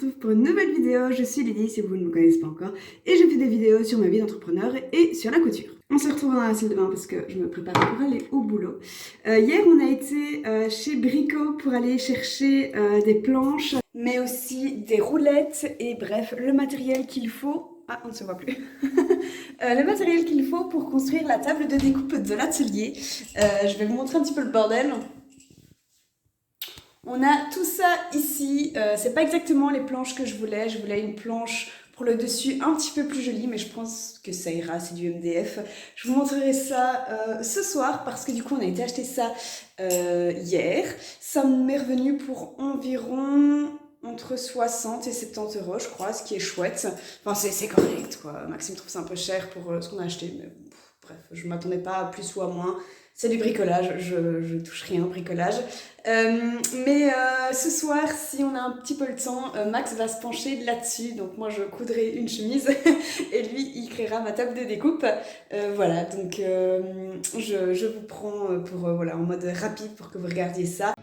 retrouve pour une nouvelle vidéo. Je suis Lydie si vous ne me connaissez pas encore et je fais des vidéos sur ma vie d'entrepreneur et sur la couture. On se retrouve dans la salle de bain parce que je me prépare pour aller au boulot. Hier on a été chez Brico pour aller chercher des planches mais aussi des roulettes et bref le matériel qu'il faut. Ah, on ne se voit plus. Le matériel qu'il faut pour construire la table de découpe de l'atelier. Je vais vous montrer un petit peu le bordel. On a tout ça ici, c'est pas exactement les planches que je voulais une planche pour le dessus un petit peu plus jolie, mais je pense que ça ira, c'est du MDF. Je vous montrerai ça ce soir parce que du coup on a été acheter ça hier. Ça m'est revenu pour environ entre 60 et 70 euros je crois, ce qui est chouette. Enfin c'est correct quoi, Maxime trouve ça un peu cher pour ce qu'on a acheté, mais bref, je m'attendais pas à plus ou à moins. C'est du bricolage, je touche rien au bricolage. Ce soir, si on a un petit peu le temps, Max va se pencher là-dessus. Donc moi, je coudrai une chemise et lui, il créera ma table de découpe. Voilà, donc je vous prends pour, voilà, en mode rapide pour que vous regardiez ça.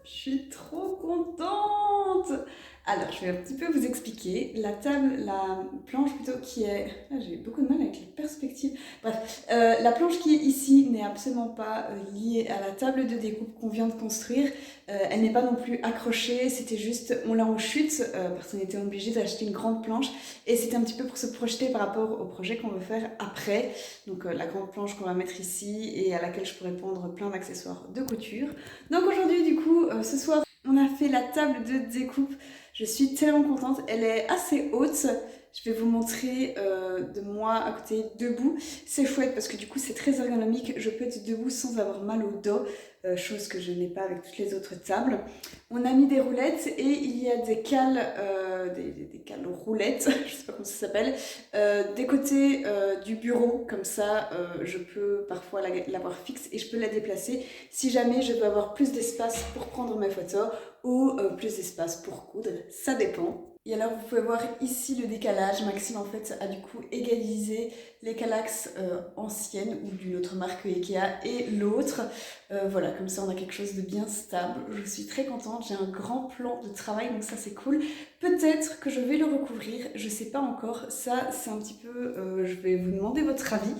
Je suis trop contente! Alors, je vais un petit peu vous expliquer. La planche plutôt qui est... Ah, j'ai beaucoup de mal avec les perspectives. Bref, la planche qui est ici n'est absolument pas liée à la table de découpe qu'on vient de construire. Elle n'est pas non plus accrochée, c'était juste, on l'a en chute parce qu'on était obligé d'acheter une grande planche et c'était un petit peu pour se projeter par rapport au projet qu'on veut faire après. Donc la grande planche qu'on va mettre ici et à laquelle je pourrais pondre plein d'accessoires de couture. Donc aujourd'hui du coup, ce soir, on a fait la table de découpe. Je suis tellement contente, elle est assez haute. Je vais vous montrer de moi à côté debout. C'est chouette parce que du coup c'est très ergonomique. Je peux être debout sans avoir mal au dos, chose que je n'ai pas avec toutes les autres tables. On a mis des roulettes et il y a des cales, des cales roulettes, je sais pas comment ça s'appelle, des côtés du bureau. Comme ça, je peux parfois l'avoir fixe et je peux la déplacer si jamais je veux avoir plus d'espace pour prendre mes photos ou plus d'espace pour coudre, ça dépend. Et alors vous pouvez voir ici le décalage. Maxime en fait a du coup égalisé les Kallax anciennes ou d'une autre marque Ikea et l'autre. Voilà, comme ça on a quelque chose de bien stable. Je suis très contente, j'ai un grand plan de travail donc ça c'est cool. Peut-être que je vais le recouvrir, je sais pas encore. Ça c'est un petit peu, je vais vous demander votre avis.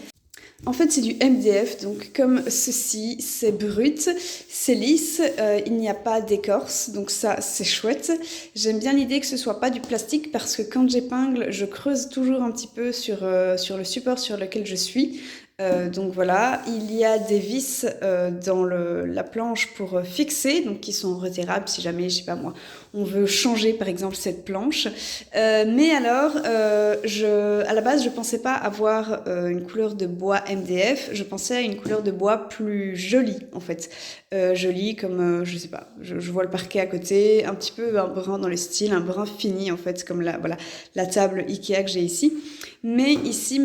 En fait, c'est du MDF, donc comme ceci, c'est brut, c'est lisse, il n'y a pas d'écorce, donc ça, c'est chouette. J'aime bien l'idée que ce soit pas du plastique parce que quand j'épingle, je creuse toujours un petit peu sur le support sur lequel je suis. Donc voilà, il y a des vis dans la planche pour fixer, donc qui sont retirables si jamais, je sais pas moi, on veut changer par exemple cette planche. Mais alors, à la base, je pensais pas avoir une couleur de bois MDF, je pensais à une couleur de bois plus jolie en fait. Jolie comme, je sais pas, je vois le parquet à côté, un petit peu un brun dans le style, un brun fini en fait, comme voilà, la table Ikea que j'ai ici. Mais ici,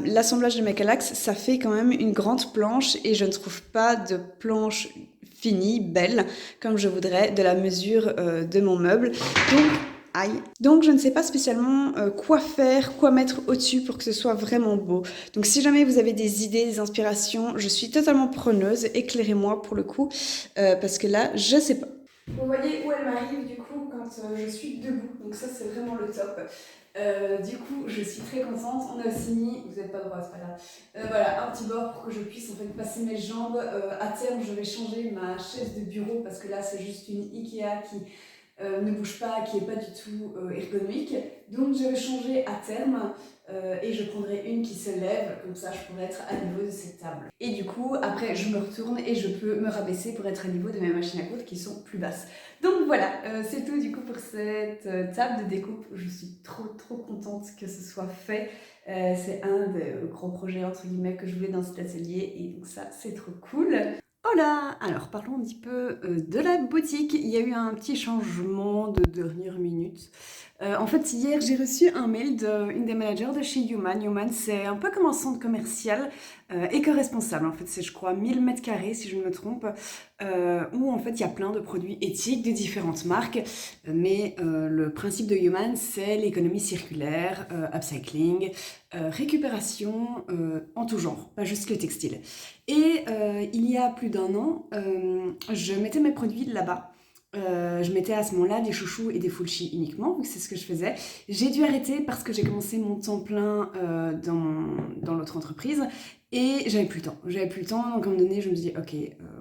l'assemblage de mes calax, ça fait quand même une grande planche et je ne trouve pas de planche finie, belle, comme je voudrais, de la mesure de mon meuble. Donc, aïe. Donc je ne sais pas spécialement quoi faire, quoi mettre au-dessus pour que ce soit vraiment beau. Donc si jamais vous avez des idées, des inspirations, je suis totalement preneuse, éclairez-moi pour le coup, parce que là, je sais pas. Vous voyez où elle m'arrive du coup quand je suis debout, donc ça c'est vraiment le top. Du coup, je suis très contente. On a aussi mis, vous n'êtes pas droit, c'est pas grave. Voilà, un petit bord pour que je puisse en fait passer mes jambes. À terme, je vais changer ma chaise de bureau parce que là, c'est juste une Ikea qui ne bouge pas, qui n'est pas du tout ergonomique. Donc, je vais changer à terme et je prendrai une qui se lève, comme ça, je pourrai être à niveau de cette table. Et du coup, après, je me retourne et je peux me rabaisser pour être à niveau de mes machines à coudre qui sont plus basses. Donc voilà, c'est tout du coup pour cette table de découpe. Je suis trop contente que ce soit fait. C'est un des gros projets entre guillemets que je voulais dans cet atelier et donc ça c'est trop cool. Oh là! Alors parlons un petit peu de la boutique. Il y a eu un petit changement de dernière minute. En fait, hier, j'ai reçu un mail d'une des managers de chez Human. Human, c'est un peu comme un centre commercial éco-responsable. En fait, c'est, je crois, 1000 mètres carrés, si je ne me trompe, où en fait, il y a plein de produits éthiques de différentes marques. Mais le principe de Human, c'est l'économie circulaire, upcycling, récupération en tout genre, pas juste le textile. Et il y a plus d'un an, je mettais mes produits là-bas. Je mettais à ce moment-là des chouchous et des fullshi uniquement, vu que c'est ce que je faisais. J'ai dû arrêter parce que j'ai commencé mon temps plein dans l'autre entreprise et j'avais plus le temps. J'avais plus le temps, donc à un moment donné, je me dis ok,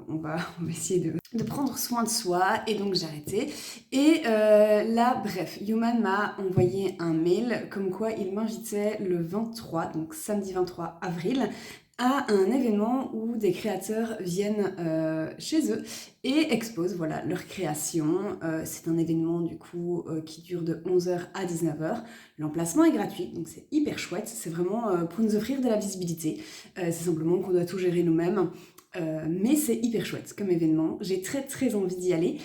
on va essayer de prendre soin de soi et donc j'ai arrêté. Et là, bref, Human m'a envoyé un mail comme quoi il m'invitait le 23, donc samedi 23 avril, à un événement où des créateurs viennent chez eux et exposent voilà, leur création. C'est un événement du coup qui dure de 11h à 19h. L'emplacement est gratuit, donc c'est hyper chouette. C'est vraiment pour nous offrir de la visibilité. C'est simplement qu'on doit tout gérer nous-mêmes. Mais c'est hyper chouette comme événement. J'ai très envie d'y aller.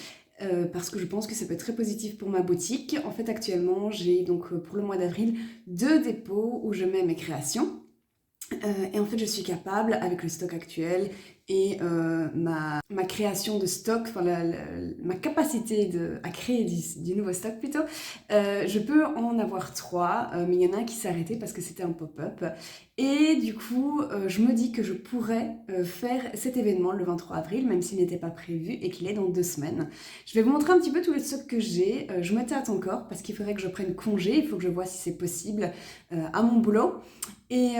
Parce que je pense que ça peut être très positif pour ma boutique. En fait, actuellement, j'ai donc pour le mois d'avril 2 dépôts où je mets mes créations. Et en fait, je suis capable, avec le stock actuel et ma création de stock, enfin ma capacité à créer du nouveau stock plutôt, je peux en avoir 3, mais il y en a un qui s'est arrêté parce que c'était un pop-up. Et du coup, je me dis que je pourrais faire cet événement le 23 avril, même s'il n'était pas prévu et qu'il est dans 2 semaines. Je vais vous montrer un petit peu tout le stock que j'ai. Je me tâte encore parce qu'il faudrait que je prenne congé, il faut que je vois si c'est possible à mon boulot. Et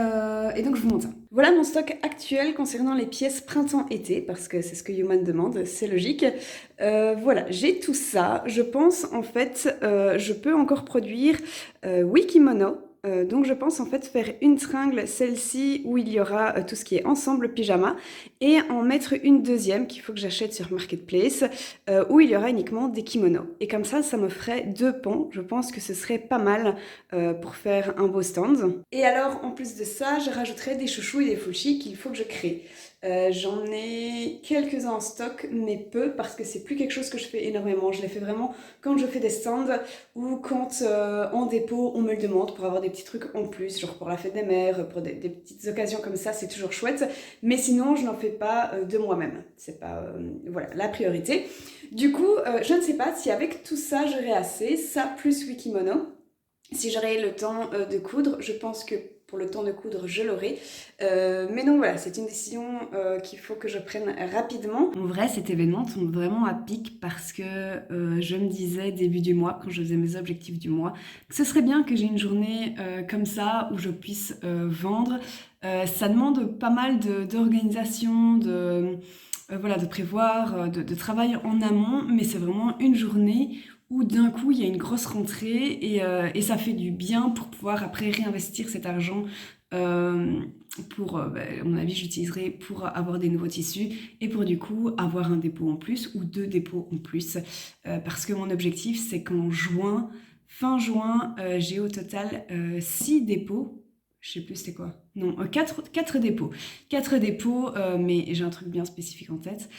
donc je vous montre ça. Voilà mon stock actuel concernant les pièces printemps-été, parce que c'est ce que Human demande, c'est logique. Voilà, j'ai tout ça. Je pense en fait, je peux encore produire 8 kimonos. Donc je pense en fait faire une tringle, celle-ci où il y aura tout ce qui est ensemble pyjama, et en mettre une deuxième qu'il faut que j'achète sur Marketplace, où il y aura uniquement des kimonos. Et comme ça me ferait 2 pans. Je pense que ce serait pas mal pour faire un beau stand. Et alors en plus de ça, je rajouterai des chouchous et des fullshi qu'il faut que je crée. J'en ai quelques-uns en stock, mais peu, parce que c'est plus quelque chose que je fais énormément. Je les fais vraiment quand je fais des stands ou quand en dépôt on me le demande pour avoir des petits trucs en plus, genre pour la fête des mères, pour des petites occasions comme ça, c'est toujours chouette. Mais sinon, je n'en fais pas de moi-même. C'est pas voilà, la priorité. Du coup, je ne sais pas si avec tout ça j'aurai assez, ça plus Wikimono. Si j'aurais le temps de coudre, je pense que pour le temps de coudre, je l'aurai. Mais donc voilà, c'est une décision qu'il faut que je prenne rapidement. En vrai, cet événement tombe vraiment à pic parce que je me disais début du mois, quand je faisais mes objectifs du mois, que ce serait bien que j'ai une journée comme ça où je puisse vendre. Ça demande pas mal d'organisation, voilà, de prévoir, de travail en amont, mais c'est vraiment une journée où d'un coup il y a une grosse rentrée et ça fait du bien pour pouvoir après réinvestir cet argent pour, à mon avis, j'utiliserai pour avoir des nouveaux tissus et pour du coup avoir un dépôt en plus ou 2 dépôts en plus parce que mon objectif c'est qu'en juin, fin juin, j'ai au total 6 dépôts. Je sais plus c'était quoi. Non, quatre dépôts. Quatre dépôts, mais j'ai un truc bien spécifique en tête.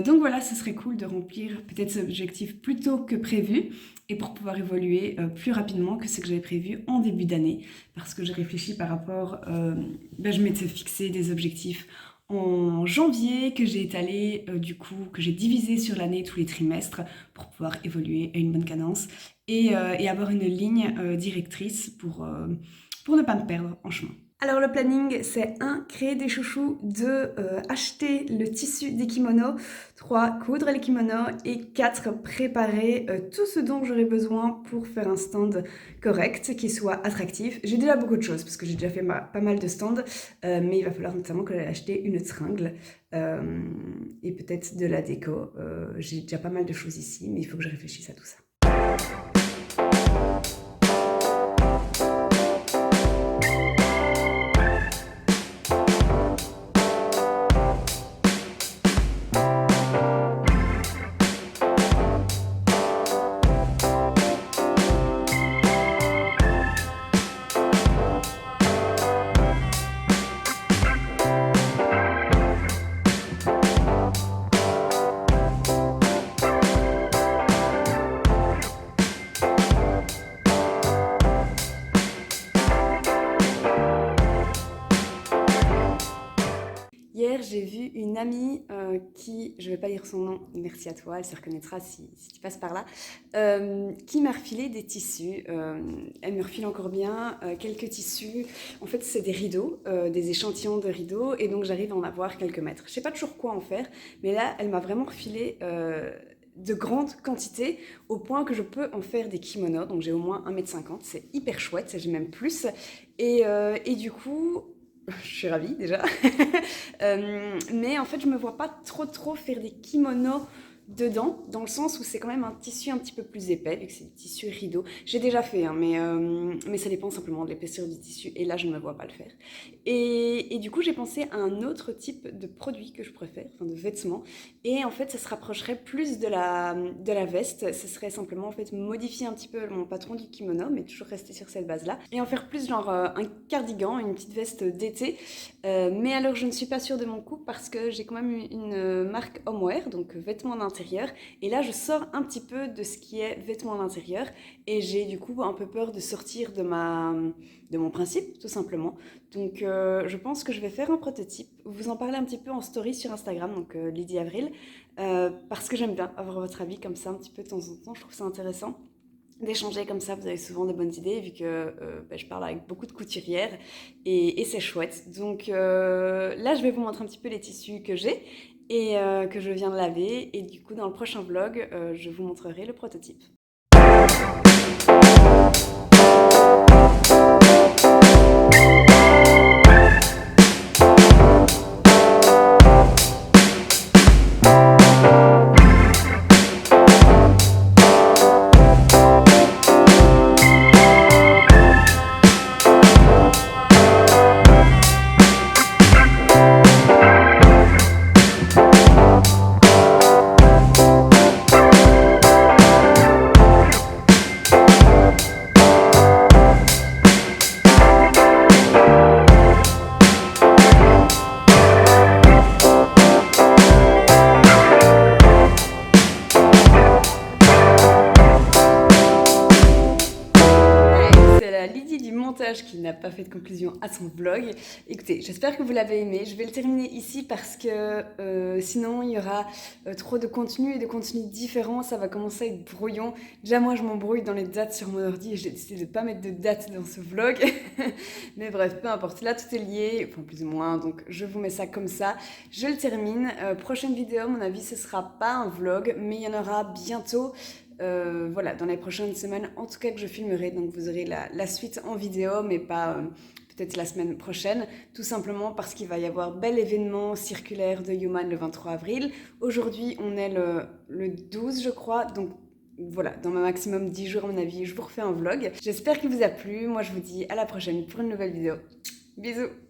Donc voilà, ce serait cool de remplir peut-être cet objectif plus tôt que prévu et pour pouvoir évoluer plus rapidement que ce que j'avais prévu en début d'année. Parce que j'ai réfléchi par rapport... je m'étais fixé des objectifs en janvier que j'ai étalé, du coup, que j'ai divisé sur l'année tous les trimestres pour pouvoir évoluer à une bonne cadence et avoir une ligne directrice pour ne pas me perdre en chemin. Alors le planning, c'est 1. Créer des chouchous, 2. Acheter le tissu des kimonos, 3. Coudre les kimonos et 4. Préparer tout ce dont j'aurai besoin pour faire un stand correct, qui soit attractif. J'ai déjà beaucoup de choses parce que j'ai déjà fait pas mal de stands, mais il va falloir notamment que j'aille acheter une tringle et peut-être de la déco. J'ai déjà pas mal de choses ici, mais il faut que je réfléchisse à tout ça. Hier, j'ai vu une amie qui, je ne vais pas dire son nom, merci à toi, elle se reconnaîtra si tu passes par là, qui m'a refilé des tissus. Elle me refile encore bien quelques tissus. En fait, c'est des rideaux, des échantillons de rideaux, et donc j'arrive à en avoir quelques mètres. Je ne sais pas toujours quoi en faire, mais là, elle m'a vraiment refilé de grandes quantités au point que je peux en faire des kimonos. Donc j'ai au moins 1,50 m, c'est hyper chouette, j'ai même plus. Et du coup... Je suis ravie déjà. Mais en fait, je me vois pas trop faire des kimonos dedans, dans le sens où c'est quand même un tissu un petit peu plus épais, vu que c'est du tissu rideau. J'ai déjà fait, hein, mais ça dépend simplement de l'épaisseur du tissu, et là, je ne me vois pas le faire. Et du coup, j'ai pensé à un autre type de produit que je préfère, enfin de vêtements, et en fait, ça se rapprocherait plus de la veste. Ce serait simplement en fait modifier un petit peu mon patron du kimono, mais toujours rester sur cette base-là, et en faire plus genre un cardigan, une petite veste d'été. Mais alors, je ne suis pas sûre de mon coup parce que j'ai quand même une marque homeware, donc vêtements d'intérieur. Et là, je sors un petit peu de ce qui est vêtements d'intérieur et j'ai du coup un peu peur de sortir de mon principe, tout simplement. Donc, je pense que je vais faire un prototype, vous en parler un petit peu en story sur Instagram, donc Lydie Avril, parce que j'aime bien avoir votre avis comme ça un petit peu de temps en temps. Je trouve ça intéressant d'échanger comme ça, vous avez souvent de bonnes idées vu que je parle avec beaucoup de couturières et c'est chouette. Donc là, je vais vous montrer un petit peu les tissus que j'ai et que je viens de laver, et du coup dans le prochain vlog, je vous montrerai le prototype. Qui n'a pas fait de conclusion à son vlog. Écoutez, j'espère que vous l'avez aimé. Je vais le terminer ici parce que sinon il y aura trop de contenu et de contenus différents. Ça va commencer à être brouillon. Déjà moi je m'embrouille dans les dates sur mon ordi et j'ai décidé de ne pas mettre de date dans ce vlog. Mais bref, peu importe. Là tout est lié, enfin plus ou moins. Donc je vous mets ça comme ça. Je le termine. Prochaine vidéo, à mon avis, ce sera pas un vlog, mais il y en aura bientôt. Voilà, dans les prochaines semaines, en tout cas que je filmerai, donc vous aurez la suite en vidéo, mais pas peut-être la semaine prochaine, tout simplement parce qu'il va y avoir bel événement circulaire de Human le 23 avril. Aujourd'hui, on est le 12, je crois, donc voilà, dans ma maximum 10 jours, à mon avis, je vous refais un vlog. J'espère qu'il vous a plu. Moi, je vous dis à la prochaine pour une nouvelle vidéo. Bisous!